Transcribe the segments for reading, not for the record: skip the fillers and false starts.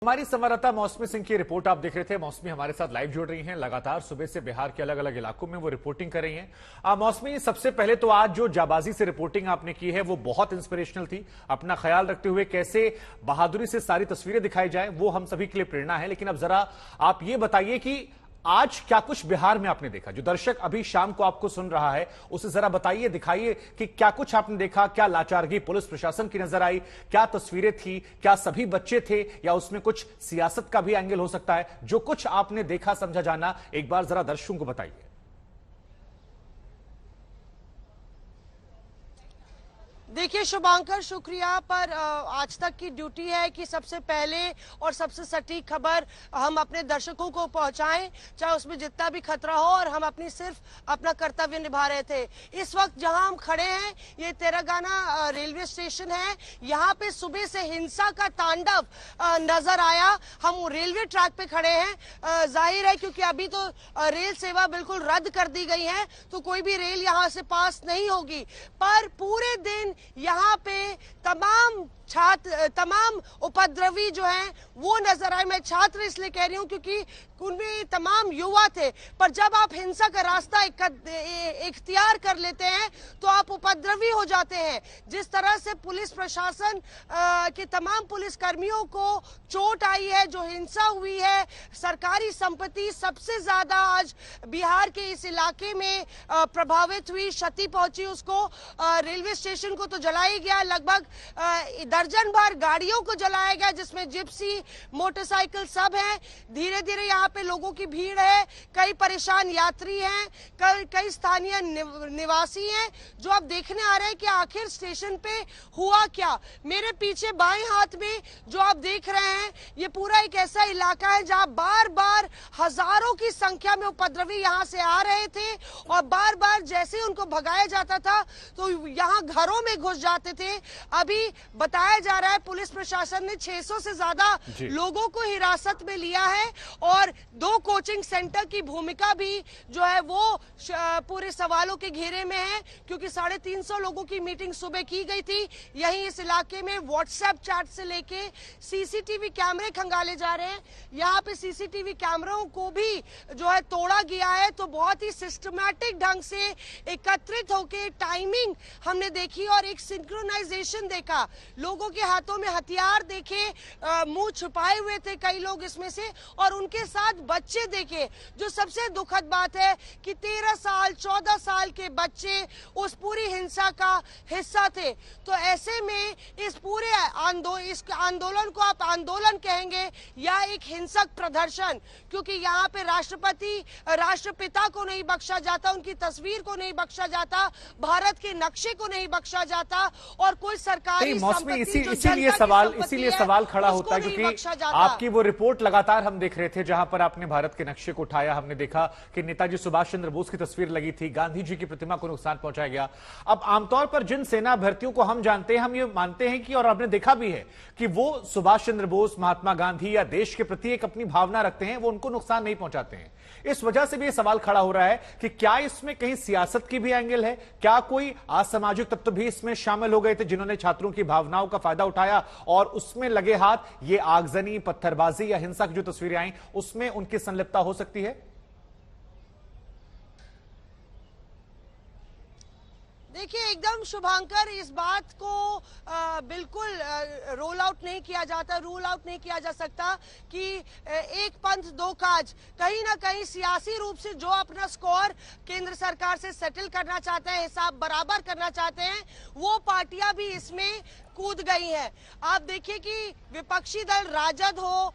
हमारी संवाददाता मौसमी सिंह की रिपोर्ट आप देख रहे थे। मौसमी हमारे साथ लाइव जुड़ रही हैं। लगातार सुबह से बिहार के अलग अलग इलाकों में वो रिपोर्टिंग कर रही हैं। मौसमी, सबसे पहले तो आज जो जाबाजी से रिपोर्टिंग आपने की है वो बहुत इंस्पिरेशनल थी। अपना ख्याल रखते हुए कैसे बहादुरी से सारी तस्वीरें दिखाई जाए वो हम सभी के लिए प्रेरणा है। लेकिन अब जरा आप ये बताइए कि आज क्या कुछ बिहार में आपने देखा, जो दर्शक अभी शाम को आपको सुन रहा है उसे जरा बताइए, दिखाइए कि क्या कुछ आपने देखा। क्या लाचारगी पुलिस प्रशासन की नजर आई, क्या तस्वीरें थी, क्या सभी बच्चे थे या उसमें कुछ सियासत का भी एंगल हो सकता है। जो कुछ आपने देखा समझा जाना एक बार जरा दर्शकों को बताइए। देखिए शुभांकर, शुक्रिया। पर आज तक की ड्यूटी है कि सबसे पहले और सबसे सटीक खबर हम अपने दर्शकों को पहुंचाएं, चाहे उसमें जितना भी खतरा हो, और हम सिर्फ अपना कर्तव्य निभा रहे थे। इस वक्त जहां हम खड़े हैं ये तेलंगाना रेलवे स्टेशन है। यहाँ पे सुबह से हिंसा का तांडव नजर आया। हम रेलवे ट्रैक पे खड़े हैं। जाहिर है क्योंकि अभी तो रेल सेवा बिल्कुल रद्द कर दी गई है, तो कोई भी रेल यहाँ से पास नहीं होगी। पर पूरे दिन यहाँ पे तमाम उपद्रवी जो हैं वो नजर आए। मैं छात्र इसलिए कह रही हूँ क्योंकि उनमें तमाम युवा थे। पर जब आप हिंसा का रास्ता इख्तियार कर लेते हैं तो आप उपद्रवी हो जाते हैं। जिस तरह से पुलिस प्रशासन के तमाम पुलिस कर्मियों को चोट आई है, जो हिंसा हुई है, सरकारी संपत्ति सबसे ज्यादा आज बिहार के इस इलाके में प्रभावित हुई, क्षति पहुंची उसको। रेलवे स्टेशन को तो जलाया गया, लगभग दर्जन भर गाड़ियों को जलाया गया, जिसमें जिप्सी, मोटरसाइकिल सब हैं। धीरे धीरे यहाँ पे लोगों की भीड़ है, कई परेशान यात्री हैं, कई स्थानीय निवासी हैं जो अब देखने आ रहे हैं कि आखिर स्टेशन पे हुआ क्या। मेरे पीछे बाएं हाथ में जो आप देख रहे हैं ये पूरा एक ऐसा इलाका है जहाँ बार बार हजारों की संख्या में उपद्रवी यहाँ से आ रहे थे और बार बार जैसे उनको भगाया जाता था तो यहाँ घरों में घुस जाते थे। अभी बताया जा रहा है पुलिस प्रशासन ने 600 से ज्यादा लोगों को हिरासत में लिया है और 2 कोचिंग सेंटर की भूमिका भी जो है वो पूरे सवालों के घेरे में है, क्योंकि 350 लोगों की मीटिंग सुबह की गई थी। यहीं इस इलाके में व्हाट्सएप चैट से लेके सीसीटीवी कैमरे खंगाले जा रहे हैं। यहाँ पे सीसीटीवी कैमरों को भी जो है तोड़ा गया है। तो बहुत ही सिस्टमैटिक ढंग से एकत्रित होके टाइमिंग हमने देखी और एक सिंक्रोनाइजेशन देखा। लोगों के हाथों में हथियार देखे, मुंह छुपाए हुए थे कई लोग इसमें से, और उनके साथ बच्चे देखे। जो सबसे दुखद बात है कि 13 साल 14 साल के बच्चे उस पूरी हिंसा का हिस्सा थे। तो ऐसे में इस पूरे इस आंदोलन को आप आंदोलन कहेंगे या एक हिंसक प्रदर्शन, क्योंकि यहाँ पे राष्ट्रपिता को नहीं बख्शा जाता, उनकी तस्वीर को नहीं बख्शा जाता, भारत के नक्शे को नहीं बख्शा जाता, और कोई सरकारी इसीलिए सवाल खड़ा होता है क्योंकि आपकी वो रिपोर्ट लगातार हम देख रहे थे जहां पर आपने भारत के नक्शे को उठाया। हमने देखा कि नेताजी सुभाष चंद्र बोस की तस्वीर लगी थी, गांधी जी की प्रतिमा को नुकसान पहुंचाया गया। अब आमतौर पर जिन सेना भर्तियों को हम जानते हैं, हम ये मानते हैं कि, और आपने देखा भी है कि वो सुभाष चंद्र बोस, महात्मा गांधी या देश के प्रति एक अपनी भावना रखते हैं, वो उनको नुकसान नहीं पहुंचाते हैं। इस वजह से भी ये सवाल खड़ा हो रहा है कि क्या इसमें कहीं सियासत की भी एंगल है, क्या कोई असामाजिक तत्व भी इसमें शामिल हो गए थे जिन्होंने छात्रों की भावनाओं का फायदा उठाया और उसमें लगे हाथ, ये आगजनी, पत्थरबाजी या हिंसा की जो तस्वीरें आई उसमें उनकी संलिप्तता हो सकती है। देखिए एकदम शुभांकर, इस बात को बिल्कुल रोल आउट नहीं किया जाता, रूल आउट नहीं किया जा सकता कि एक पंथ दो काज। कहीं ना कहीं सियासी रूप से जो अपना स्कोर केंद्र सरकार से सेटल करना चाहते हैं, हिसाब बराबर करना चाहते हैं, वो पार्टियां भी इसमें कूद गई है। आप देखिए कि विपक्षी दल राजद हो,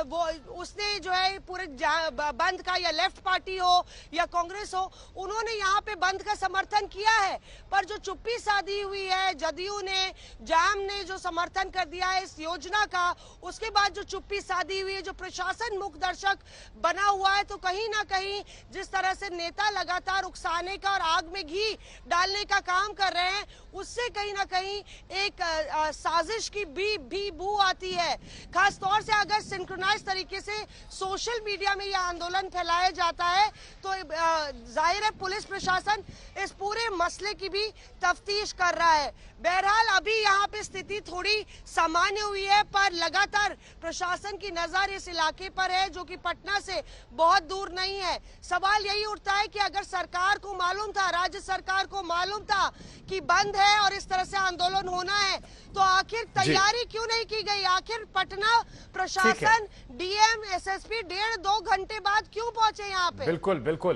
वो उसने जो है पूरे बंद का, या लेफ्ट पार्टी हो या कांग्रेस हो, उन्होंने यहाँ पे बंद का समर्थन किया है। पर जो चुप्पी साधी हुई है, जदयू ने, जाम ने जो समर्थन कर दिया है इस योजना का, उसके बाद जो चुप्पी साधी हुई है, जो प्रशासन मुख दर्शक बना हुआ है, तो कहीं ना कहीं जिस तरह से नेता लगातार उकसाने का और आग में घी डालने का काम कर रहे हैं, उससे कहीं ना कहीं एक साजिश की भी बू आती है। खास तौर से अगर सिंक्रोनाइज तरीके से सोशल मीडिया में यह आंदोलन फैलाया जाता है तो जाहिर है पुलिस प्रशासन इस पूरे मसले की भी तफ्तीश कर रहा है। बहरहाल अभी यहाँ पे स्थिति थोड़ी सामान्य हुई है, पर लगातार प्रशासन की नजर इस इलाके पर है जो कि पटना से बहुत दूर नहीं है। सवाल यही उठता है कि अगर सरकार को मालूम था, राज्य सरकार को मालूम था कि बंद है और इस तरह से आंदोलन होना है, तो आखिर तैयारी क्यों नहीं की गई? आखिर पटना प्रशासन, डीएम, एसएसपी 1.5-2 घंटे बाद क्यों पहुंचे यहाँ पे? बिल्कुल बिल्कुल।